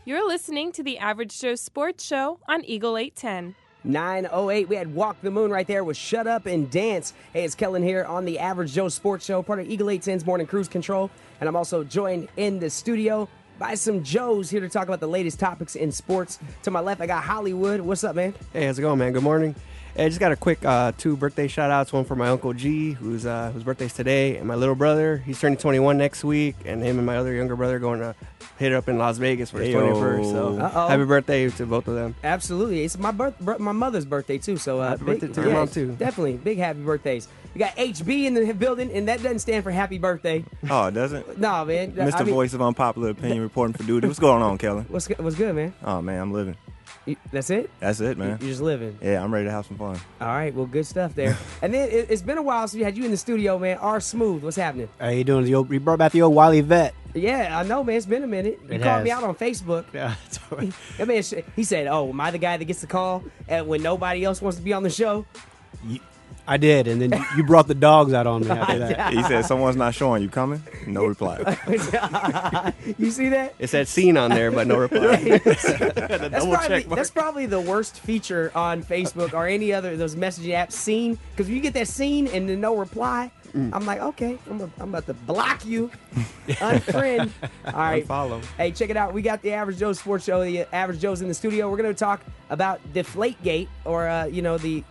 You're listening to the Average Joe Sports Show on Eagle 810. 9:08. We had Walk the Moon right there with Shut Up and Dance. Hey, it's Kellen here on the Average Joe Sports Show, part of Eagle 810's Morning Cruise Control. And I'm also joined in the studio by some Joes here to talk about the latest topics in sports. To my left, I got Hollywood. What's up, man? Hey, how's it going, man? Good morning. Hey, I just got a quick 2 birthday shout-outs. One for my Uncle G, whose birthday's today, and my little brother. He's turning 21 next week, and him and my other younger brother going to hit it up in Las Vegas for his 21st. So happy birthday to both of them. Absolutely. It's my mother's birthday, too. So happy birthday to your mom, too. Definitely. Big happy birthdays. We got HB in the building, and that doesn't stand for happy birthday. Oh, it doesn't? No, man. Mr. Voice of Unpopular Opinion reporting for duty. What's going on, Kellen? What's good, man? Oh, man, I'm living. That's it? That's it, man. You're just living. Yeah, I'm ready to have some fun. All right, well, good stuff there. And then it's been a while since we had you in the studio, man. R Smooth, what's happening? How you doing? You brought back the old Wiley Vet. Yeah, I know, man. It's been a minute. You called me out on Facebook. Yeah, it's all right. I mean, he said, "Oh, am I the guy that gets the call when nobody else wants to be on the show?" I did, and then you brought the dogs out on me after that. He said, someone's not showing you coming. No reply. You see that? It said "seen" on there, but no reply. That's probably the worst feature on Facebook or any other of those messaging apps. Seen, because if you get that "seen" and then no reply, I'm like, okay, I'm about to block you, unfriend. All right, follow. Hey, check it out. We got the Average Joe Sports Show. The Average Joe's in the studio. We're going to talk about Deflategate, or the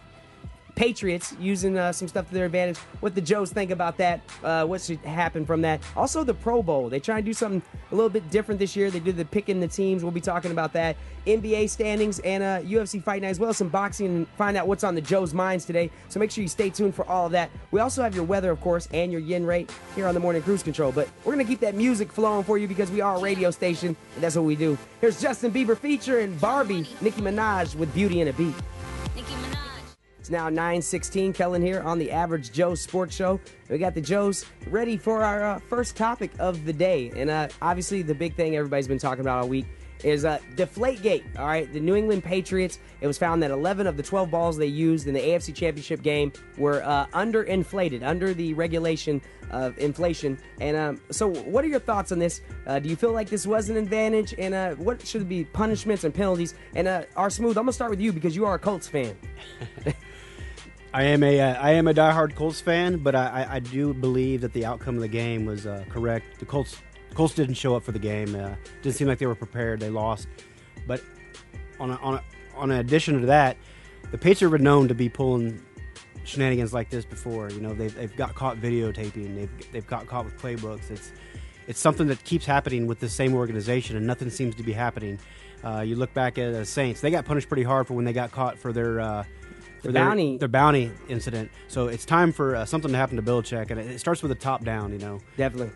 Patriots using some stuff to their advantage, what the Joes think about that, what should happen from that. Also, the Pro Bowl. They try and do something a little bit different this year. They did the picking the teams. We'll be talking about that. NBA standings and UFC Fight Night, as well as some boxing, and find out what's on the Joes' minds today. So make sure you stay tuned for all of that. We also have your weather, of course, and your yen rate here on the Morning Cruise Control. But we're going to keep that music flowing for you because we are a radio station, and that's what we do. Here's Justin Bieber featuring Barbie, Nicki Minaj with Beauty and a Beat. It's now 9:16. Kellen here on the Average Joe Sports Show. We got the Joes ready for our first topic of the day. And obviously the big thing everybody's been talking about all week is Deflategate. All right, the New England Patriots, it was found that 11 of the 12 balls they used in the AFC Championship game were underinflated, under the regulation of inflation. And so what are your thoughts on this? Do you feel like this was an advantage? And what should be punishments and penalties? And R Smooth, I'm going to start with you because you are a Colts fan. I am a diehard Colts fan, but I do believe that the outcome of the game was correct. The Colts didn't show up for the game. Didn't seem like they were prepared. They lost. But on an addition to that, the Patriots were known to be pulling shenanigans like this before. You know, they've got caught videotaping. They've got caught with playbooks. It's something that keeps happening with the same organization, and nothing seems to be happening. You look back at the Saints; they got punished pretty hard for when they got caught for their bounty incident. So it's time for something to happen to Belichick, and it starts with the top down. You know, definitely.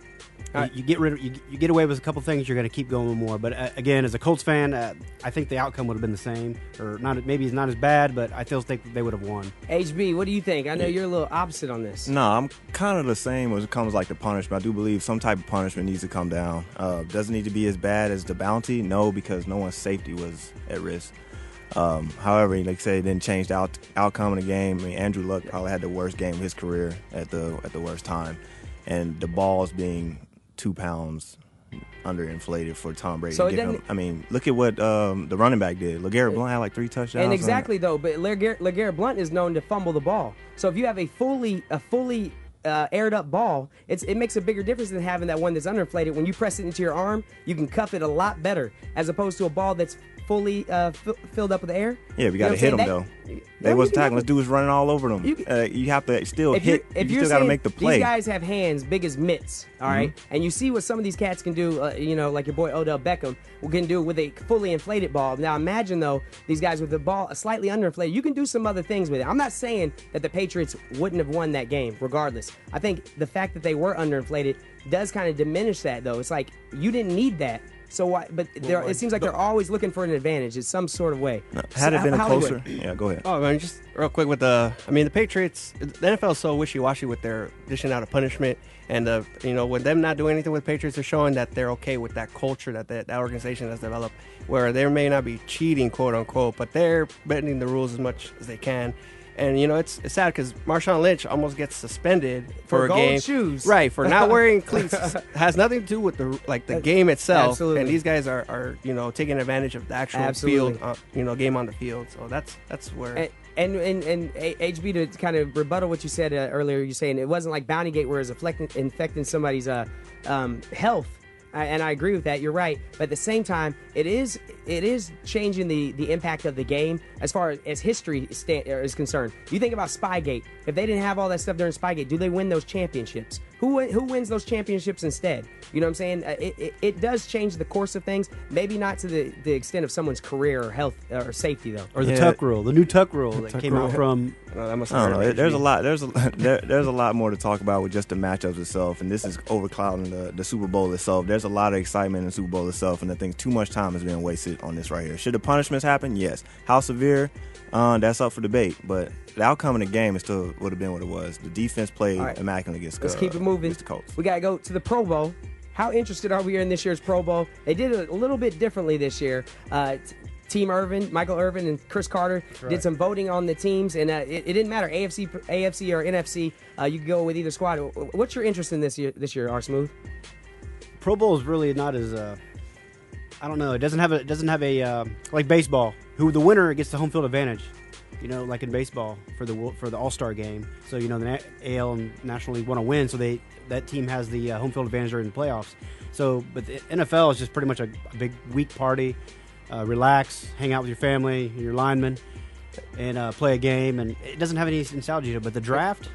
You get away with a couple things, you're going to keep going with more. But again, as a Colts fan, I think the outcome would have been the same, or not. Maybe it's not as bad, but I still think they would have won. HB, what do you think? I know you're a little opposite on this. No, I'm kind of the same when it comes like the punishment. I do believe some type of punishment needs to come down. Doesn't need to be as bad as the bounty, no, because no one's safety was at risk. However, like I say, it didn't change the outcome of the game. I mean, Andrew Luck probably had the worst game of his career at the worst time, and the balls being 2 pounds underinflated for Tom Brady. So I mean, look at what the running back did. LeGarrette Blount had like 3 touchdowns. And exactly though, but LeGarrette Blount is known to fumble the ball. So if you have a fully aired up ball, it makes a bigger difference than having that one that's underinflated. When you press it into your arm, you can cuff it a lot better as opposed to a ball that's fully filled up with air. Yeah, we got to hit them though. They wasn't tackling. This dude was running all over them. You have to still hit. You still got to make the play. These guys have hands big as mitts, all right? And you see what some of these cats can do, like your boy Odell Beckham can do with a fully inflated ball. Now imagine, though, these guys with the ball slightly underinflated. You can do some other things with it. I'm not saying that the Patriots wouldn't have won that game regardless. I think the fact that they were underinflated does kind of diminish that, though. It's like you didn't need that. So why? But it seems like they're always looking for an advantage in some sort of way. Had it been a closer, yeah, go ahead. Oh man, just real quick with the Patriots. The NFL is so wishy-washy with their dishing out a punishment, and with them not doing anything with Patriots, they're showing that they're okay with that culture that organization has developed, where they may not be cheating, quote unquote, but they're bending the rules as much as they can. And, you know, it's sad because Marshawn Lynch almost gets suspended for a gold game. shoes. Right, for not wearing cleats. Has nothing to do with the game itself. Absolutely. And these guys are you know, taking advantage of the actual Absolutely. field, you know, game on the field. So that's where... And HB, to kind of rebuttal what you said earlier, you're saying it wasn't like Bountygate where it's infecting somebody's health. And I agree with that. You're right. But at the same time, it is changing the impact of the game as far as history is concerned. You think about Spygate. If they didn't have all that stuff during Spygate, do they win those championships? Who wins those championships instead? You know what I'm saying? It does change the course of things. Maybe not to the extent of someone's career or health or safety, though. Or the tuck rule, the new tuck rule that came out from. I don't know. There's a lot. There's a lot more to talk about with just the matchups itself, and this is overclouding the Super Bowl itself. There's a lot of excitement in the Super Bowl itself, and I think too much time has been wasted on this right here. Should the punishments happen? Yes. How severe? That's up for debate. But the outcome of the game is still would have been what it was. The defense played immaculately against. Let's keep it moving. The Colts. We gotta go to the Pro Bowl. How interested are we in this year's Pro Bowl? They did it a little bit differently this year. Team Irvin, Michael Irvin, and Chris Carter did some voting on the teams, and it didn't matter AFC or NFC. You could go with either squad. What's your interest in this year, R. Smooth? Pro Bowl is really not as I don't know. It doesn't have a like baseball. Who the winner gets the home field advantage. You know, like in baseball for the All-Star game. So you know the AL and National League want to win, so that team has the home field advantage during the playoffs. So, but the NFL is just pretty much a big week party. Relax, hang out with your family, your linemen, and play a game. And it doesn't have any nostalgia to it. But the draft,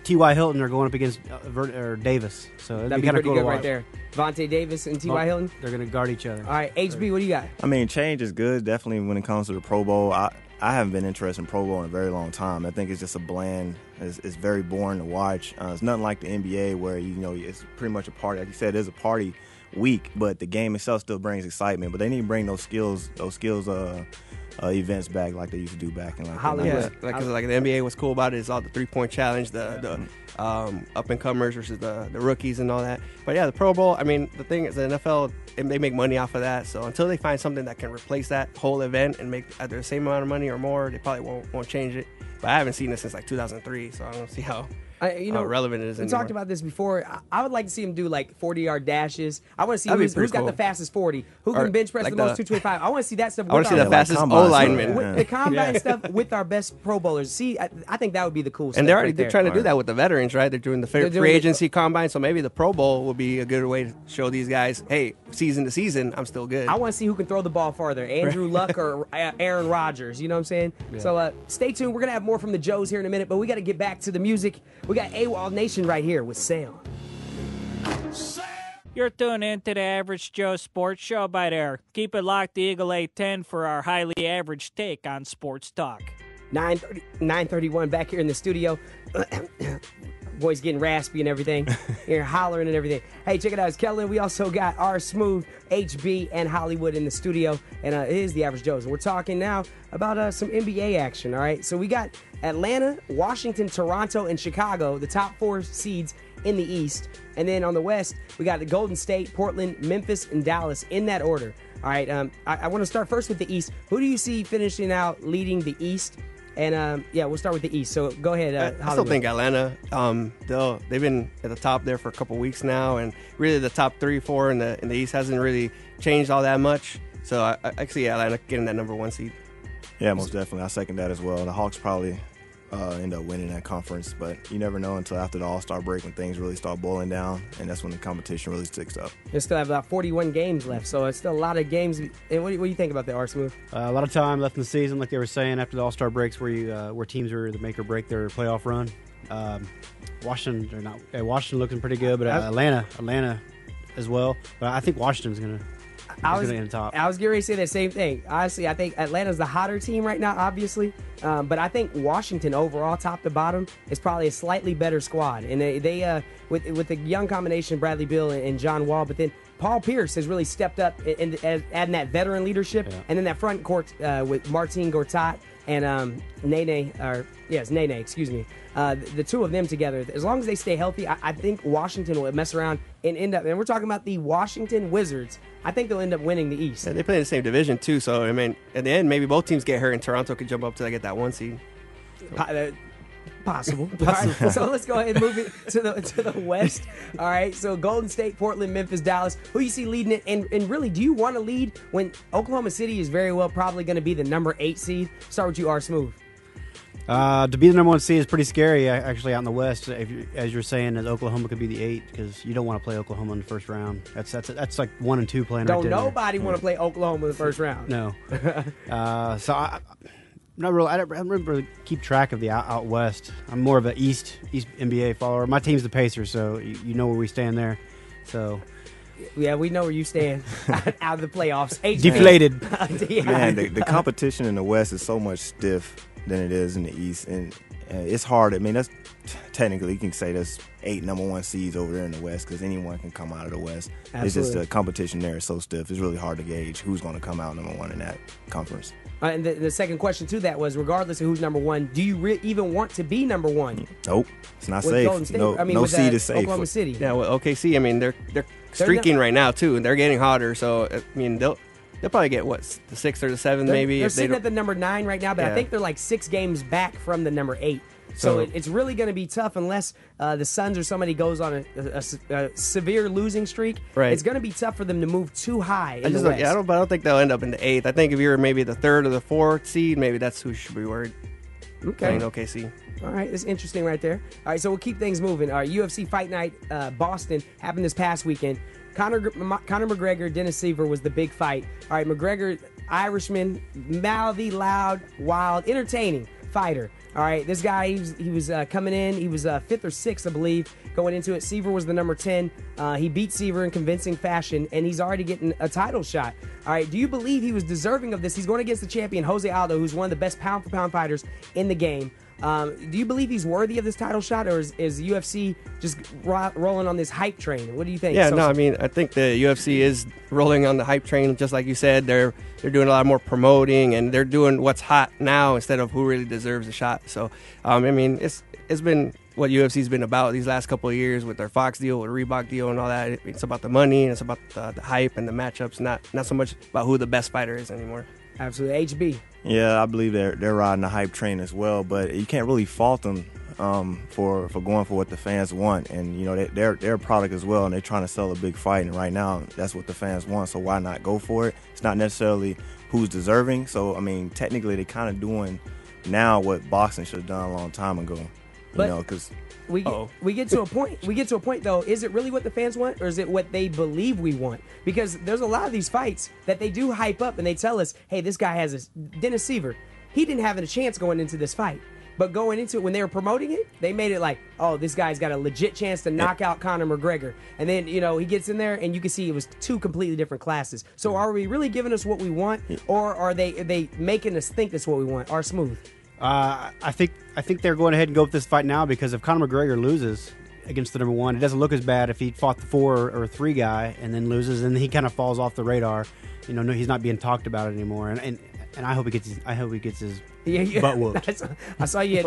T.Y. Hilton are going up against Davis. So that'd be pretty good right there. Vontae Davis and T.Y. Hilton. They're going to guard each other. All right, HB, what do you got? I mean, change is good, definitely when it comes to the Pro Bowl. I haven't been interested in Pro Bowl in a very long time. I think it's just a bland. It's very boring to watch. It's nothing like the NBA where it's pretty much a party. Like you said, it is a party week, but the game itself still brings excitement. But they need to bring those skills events back like they used to do back in Hollywood. Yeah, like the NBA, what's cool about it is all the 3-point challenge, the up and comers versus the rookies and all that. But yeah, the Pro Bowl. I mean, the thing is, the NFL they make money off of that. So until they find something that can replace that whole event and make either the same amount of money or more, they probably won't change it. But I haven't seen it since like 2003, so I don't see how relevant it is anymore. We talked about this before. I would like to see him do like 40-yard dashes. I want to see who's got the fastest 40, who can bench press the most 225. I want to see that stuff. I want to see the fastest O-lineman. With the combine stuff with our best Pro Bowlers. See, I think that would be the cool stuff. And they're trying to do that with the veterans, right? They're doing the free agency combine, so maybe the Pro Bowl would be a good way to show these guys, hey, season to season, I'm still good. I want to see who can throw the ball farther, Andrew Luck or Aaron Rodgers. You know what I'm saying? Yeah. So stay tuned. We're going to have more from the Joes here in a minute, but we got to get back to the music. We got AWOL Nation right here with Sail. You're tuning into the Average Joe Sports Show by there. Keep it locked to Eagle 810 for our highly average take on sports talk. 9:31 back here in the studio. Boys getting raspy and everything. You're hollering and everything. Hey, check it out. It's Kellen. We also got R. Smooth, HB, and Hollywood in the studio. And it is the Average Joes. And we're talking now about some NBA action, all right? So we got Atlanta, Washington, Toronto, and Chicago, the top 4 seeds in the East. And then on the West, we got the Golden State, Portland, Memphis, and Dallas in that order. All right, I want to start first with the East. Who do you see finishing out leading the East? And, we'll start with the East. So go ahead, Hollywood. I still think Atlanta, they've been at the top there for a couple weeks now, and really the top 3, 4 in the East hasn't really changed all that much. So I see Atlanta getting that number 1 seed. Yeah, most definitely. I second that as well. The Hawks probably end up winning that conference, but you never know until after the All-Star break when things really start boiling down, and that's when the competition really sticks up. They still have about 41 games left, so it's still a lot of games. And what do you think about the R-Smooth? A lot of time left in the season, like they were saying, after the All-Star breaks where teams are the make or break their playoff run. Washington looking pretty good, but Atlanta as well. But I think Washington's going to top. I was getting ready to say the same thing. Honestly, I think Atlanta's the hotter team right now, obviously. But I think Washington overall, top to bottom, is probably a slightly better squad. And they with the young combination, Bradley Beal and John Wall, but then Paul Pierce has really stepped up in adding that veteran leadership. Yeah. And then that front court with Martin Gortat and Nene, excuse me. The two of them together, as long as they stay healthy, I think Washington will mess around and end up, and we're talking about the Washington Wizards, I think they'll end up winning the East. Yeah, they play in the same division too, so I mean, at the end, maybe both teams get hurt and Toronto could jump up to get that 1 seed. Possible. All right, so let's go ahead and move it to the West. All right, so Golden State, Portland, Memphis, Dallas. Who you see leading it? And really, do you want to lead when Oklahoma City is very well probably going to be the number 8 seed? Start with you, R. Smooth. To be the number 1 seed is pretty scary, actually, out in the West. As you're saying, that Oklahoma could be the 8 because you don't want to play Oklahoma in the first round. That's like 1 and 2 playing. Don't right there. Nobody want to play Oklahoma in the first round. No. So I'm not really. I don't really keep track of the out West. I'm more of an East NBA follower. My team's the Pacers, so you know where we stand there. So. Yeah, we know where you stand out of the playoffs. Deflated. Yeah. Man, the competition in the West is so much stiff than it is in the East, and it's hard. I mean, that's technically you can say there's 8 number 1 seeds over there in the West because anyone can come out of the West. Absolutely. It's just the competition there is so stiff. It's really hard to gauge who's going to come out number 1 in that conference. And the second question to that was, regardless of who's number 1, do you even want to be number 1? Nope, it's not With safe. Golden State, No with, seed is safe. Oklahoma City. Yeah, well, OKC. I mean, they're streaking right now too, and they're getting hotter. So I mean, they'll probably get the 6th or the 7th maybe. They're if they sitting don't. at the number 9 right now, but I Yeah. think they're like 6 games back from the number 8. So it's really going to be tough unless the Suns or somebody goes on a severe losing streak. Right. It's going to be tough for them to move too high I in just the West. I don't think they'll end up in the 8th. I think if you're maybe the 3rd or the 4th seed, maybe that's who should be worried. Okay. Playing OKC. All right, that's interesting right there. All right, so we'll keep things moving. All right, UFC Fight Night Boston happened this past weekend. Conor McGregor, Dennis Seaver was the big fight. All right, McGregor, Irishman, mouthy, loud, wild, entertaining fighter. All right, this guy, he was coming in. He was 5th or 6th, I believe, going into it. Seaver was the number 10. He beat Seaver in convincing fashion, and he's already getting a title shot. All right, do you believe he was deserving of this? He's going against the champion, Jose Aldo, who's one of the best pound-for-pound fighters in the game. Do you believe he's worthy of this title shot, or is UFC just rolling on this hype train? What do you think? Yeah, no, I mean, I think the UFC is rolling on the hype train, just like you said. They're doing a lot more promoting, and they're doing what's hot now instead of who really deserves a shot. So, I mean, it's been what UFC's been about these last couple of years with their Fox deal, with Reebok deal, and all that. It's about the money, and it's about the hype and the matchups, not so much about who the best fighter is anymore. Absolutely. HB. Yeah, I believe they're riding the hype train as well, but you can't really fault them for going for what the fans want. And you know they're a product as well, and they're trying to sell a big fight. And right now, that's what the fans want. So why not go for it? It's not necessarily who's deserving. So I mean, technically, they're kind of doing now what boxing should have done a long time ago. But- You know, because We get to a point. We get to a point though. Is it really what the fans want, or is it what they believe we want? Because there's a lot of these fights that they do hype up and they tell us, "Hey, this guy has a Dennis Seaver. He didn't have a chance going into this fight, but going into it when they were promoting it, they made it like, oh, this guy's got a legit chance to knock out Conor McGregor." And then he gets in there and you can see it was 2 completely different classes. So are we really giving us what we want, or are they making us think that's what we want? Are Smooth? I think they're going ahead and go with this fight now because if Conor McGregor loses against the number 1, it doesn't look as bad if he fought the 4 or 3 guy and then loses, and he kind of falls off the radar. No, he's not being talked about anymore, and I hope he gets his butt whooped. I saw you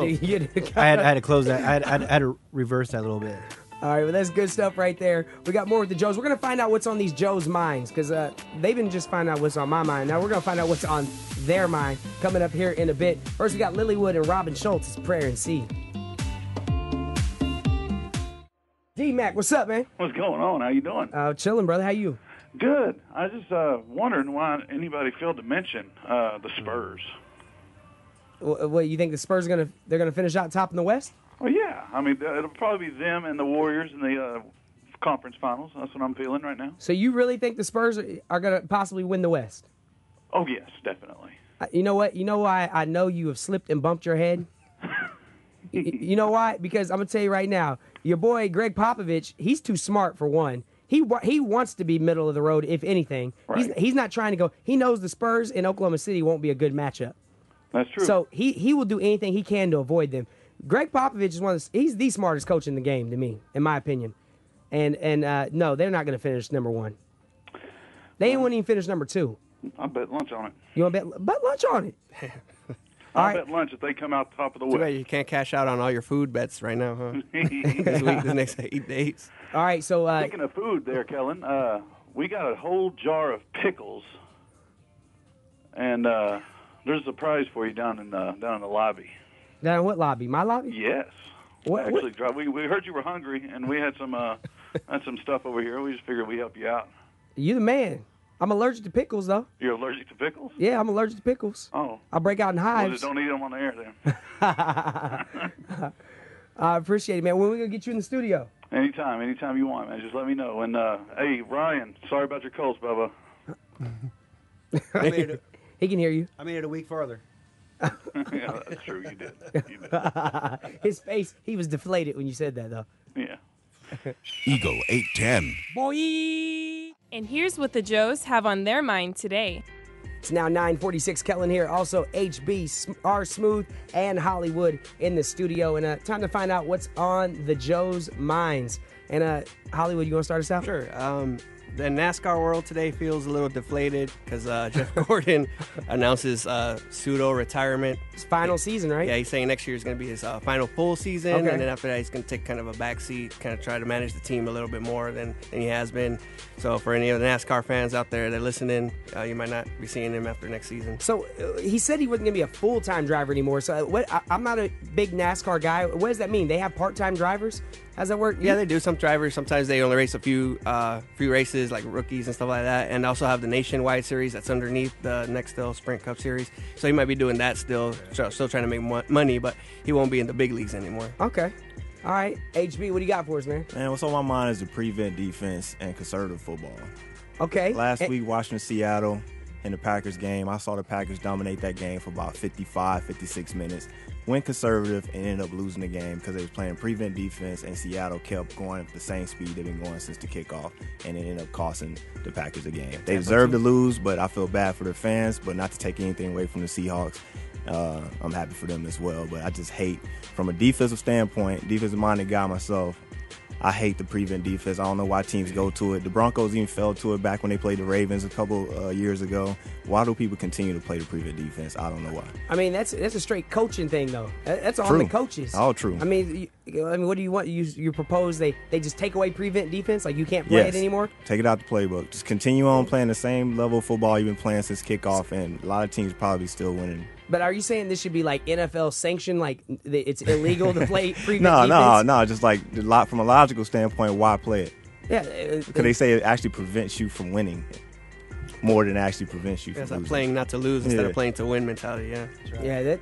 I had to close that. I had to reverse that a little bit. All right, well, that's good stuff right there. We got more with the Joes. We're going to find out what's on these Joes' minds because they've been just finding out what's on my mind. Now we're going to find out what's on their mind coming up here in a bit. First, we got Lilywood and Robin Schultz. It's Prayer and Seed. D-Mac, what's up, man? What's going on? How you doing? Chilling, brother. How you? Good. I just wondering why anybody failed to mention the Spurs. What, you think the Spurs they're gonna finish out top in the West? Well, yeah. I mean, it'll probably be them and the Warriors in the conference finals. That's what I'm feeling right now. So you really think the Spurs are gonna possibly win the West? Oh, yes, definitely. You know what? You know why I know you have slipped and bumped your head? You know why? Because I'm going to tell you right now, your boy Greg Popovich, he's too smart for one. He wants to be middle of the road, if anything. Right. He's not trying to go. He knows the Spurs in Oklahoma City won't be a good matchup. That's true. So he will do anything he can to avoid them. Greg Popovich is he's the smartest coach in the game to me, in my opinion. And no, they're not going to finish number 1. They won't even finish number 2. I'll bet lunch on it. You want to bet lunch on it? I'll bet lunch if they come out top of the Too bad West. you can't cash out on all your food bets right now, huh? This next 8 days. All right, so Speaking of food there, Kellen, we got a whole jar of pickles, and there's a surprise for you down in the lobby. Down in what lobby? My lobby? Yes. What? Actually, we heard you were hungry, and we had some stuff over here. We just figured we'd help you out. You the man. I'm allergic to pickles, though. You're allergic to pickles? Yeah, I'm allergic to pickles. Oh. I'll break out in Well, hives. just don't eat them on the air then. I appreciate it, man. When are we going to get you in the studio? Anytime you want, man. Just let me know. And, hey, Ryan, sorry about your Colts, Bubba. He can hear you. I made it a week farther. Yeah, that's true. You did. His face, he was deflated when you said that, though. Yeah. Eagle 810. Boy! And here's what the Joes have on their mind today. It's now 9:46. Kellen here. Also, HB, R Smooth, and Hollywood in the studio. And time to find out what's on the Joes' minds. And Hollywood, you want to start us out? Sure. The NASCAR world today feels a little deflated because Jeff Gordon announces pseudo retirement. It's final season, right? Yeah, he's saying next year is going to be his final full season, Okay. and then after that he's going to take kind of a back seat, kind of try to manage the team a little bit more than he has been. So for any of the NASCAR fans out there that are listening, you might not be seeing him after next season. So he said he wasn't going to be a full-time driver anymore. So I'm not a big NASCAR guy. What does that mean? They have part-time drivers? How's that work? Yeah, they do. Some drivers, sometimes they only race a few races, like rookies and stuff like that, and also have the Nationwide Series that's underneath the Nextel Sprint Cup Series. So he might be doing that still trying to make money, but he won't be in the big leagues anymore. Okay. All right. HB, what do you got for us, man? Man, what's on my mind is the prevent defense and conservative football. Okay. Last week, watching Seattle in the Packers game, I saw the Packers dominate that game for about 55, 56 minutes. Went conservative and ended up losing the game because they was playing prevent defense, and Seattle kept going at the same speed they've been going since the kickoff, and it ended up costing the Packers the game. They deserved to lose, but I feel bad for their fans, but not to take anything away from the Seahawks. I'm happy for them as well, but I just hate, from a defensive standpoint, defensive-minded guy myself, I hate the prevent defense. I don't know why teams go to it. The Broncos even fell to it back when they played the Ravens a couple years ago. Why do people continue to play the prevent defense? I don't know why. I mean, that's a straight coaching thing, though. That's on True. the coaches. All true. I mean, what do you want? You propose they just take away prevent defense? Like you can't play it anymore? Take it out the playbook. Just continue on playing the same level of football you've been playing since kickoff, and a lot of teams probably still winning. But are you saying this should be like NFL sanctioned, like it's illegal to play prevent defense? No. Just like from a logical standpoint, why play it? Yeah. Because they say it actually prevents you from winning more than actually prevents you from It's like losing. playing not to lose instead of playing to win mentality, yeah. Yeah,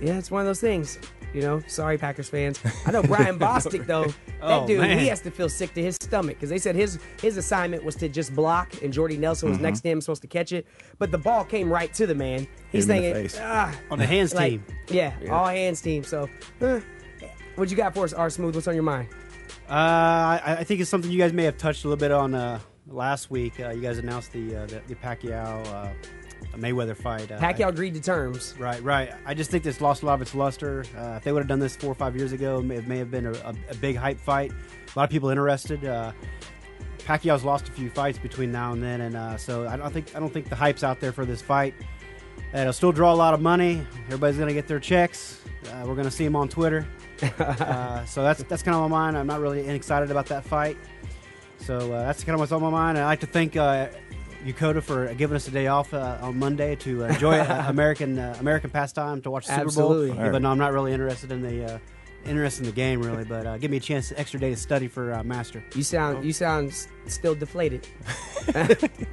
it's one of those things. You know, sorry, Packers fans. I know Brian Bostic, though. That dude, man. he has to feel sick to his stomach because they said his assignment was to just block, and Jordy Nelson was next to him, supposed to catch it. But the ball came right to the man. He's Hit him in the thinking, face. On the hands team. Yeah, all hands team. So, what you got for us, R Smooth? What's on your mind? I think it's something you guys may have touched a little bit on last week. You guys announced the Pacquiao Mayweather fight. Pacquiao agreed to terms. Right. I just think this lost a lot of its luster. If they would have done this 4 or 5 years ago, it may have been a big hype fight. A lot of people interested. Pacquiao's lost a few fights between now and then, and so I don't think the hype's out there for this fight. It'll still draw a lot of money. Everybody's gonna get their checks. We're gonna see them on Twitter. So that's kind of on my mind. I'm not really excited about that fight. So that's kind of what's on my mind. I'd like to thank Yokota for giving us a day off on Monday to enjoy American pastime to watch the Super Absolutely. Bowl. But no, I'm not really interested in the game really. But give me a chance, extra day to study for Master. You sound still deflated.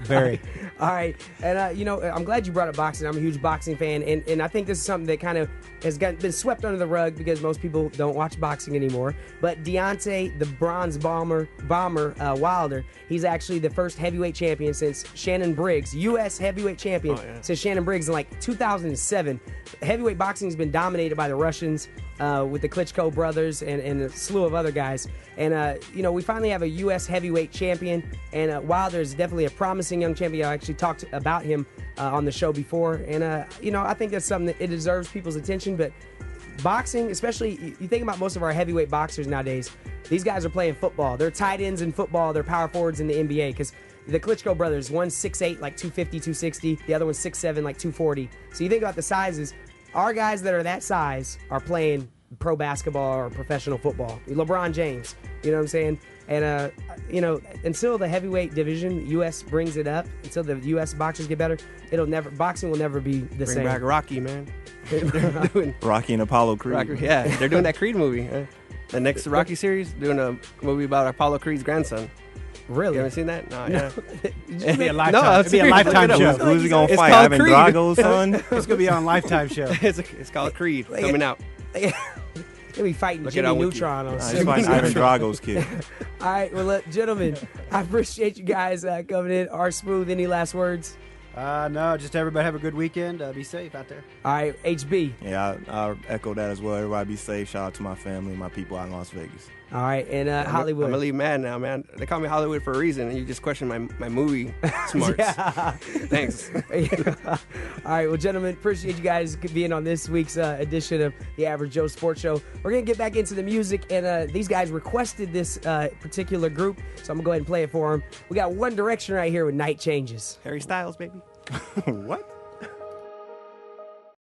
Very. All right, and I'm glad you brought up boxing. I'm a huge boxing fan, and I think this is something that kind of has been swept under the rug because most people don't watch boxing anymore. But Deontay, the Bronze Bomber Wilder, he's actually the first heavyweight champion since Shannon Briggs, U.S. heavyweight champion since Shannon Briggs in like 2007. Heavyweight boxing has been dominated by the Russians with the Klitschko brothers and a slew of other guys. And we finally have a U.S. heavyweight champion, and Wilder is definitely a promising young champion. I actually talked about him on the show before, and I think that's something that it deserves people's attention. But boxing, especially, you think about most of our heavyweight boxers nowadays, these guys are playing football. They're tight ends in football. They're power forwards in the NBA because the Klitschko brothers, one's 6'8", like 250, 260. The other one's 6'7", like 240. So you think about the sizes. Our guys that are that size are playing pro basketball or professional football. LeBron James, you know what I'm saying? And, until the heavyweight division, U.S. brings it up, until the U.S. boxers get better, boxing will never be the same. Bring back Rocky, man. They're doing Rocky and Apollo Creed. yeah, they're doing that Creed movie. The next Rocky series, doing a movie about Apollo Creed's grandson. Really? You haven't seen that? No. Yeah. It'd be a lifetime, No, it'd be a seriously, lifetime look it show. up. Who's he gonna It's fight? called Ivan Creed. Drago's son? It's going to be on Lifetime show. It's called Creed coming out. They'll be fighting Look it Jimmy on Wiki. Neutron on He's fighting Ivan Drago's kid. All right, well, look, gentlemen, I appreciate you guys coming in. R Smooth, any last words? No, just everybody have a good weekend. Be safe out there. All right, HB. Yeah, I'll echo that as well. Everybody be safe. Shout out to my family, my people out in Las Vegas. All right, and Hollywood. I'm gonna leave mad now, man. They call me Hollywood for a reason, and you just question my movie smarts. Thanks. All right, well, gentlemen, appreciate you guys being on this week's edition of the Average Joe Sports Show. We're gonna get back into the music, and these guys requested this particular group, so I'm gonna go ahead and play it for them. We got One Direction right here with Night Changes. Harry Styles, baby. What?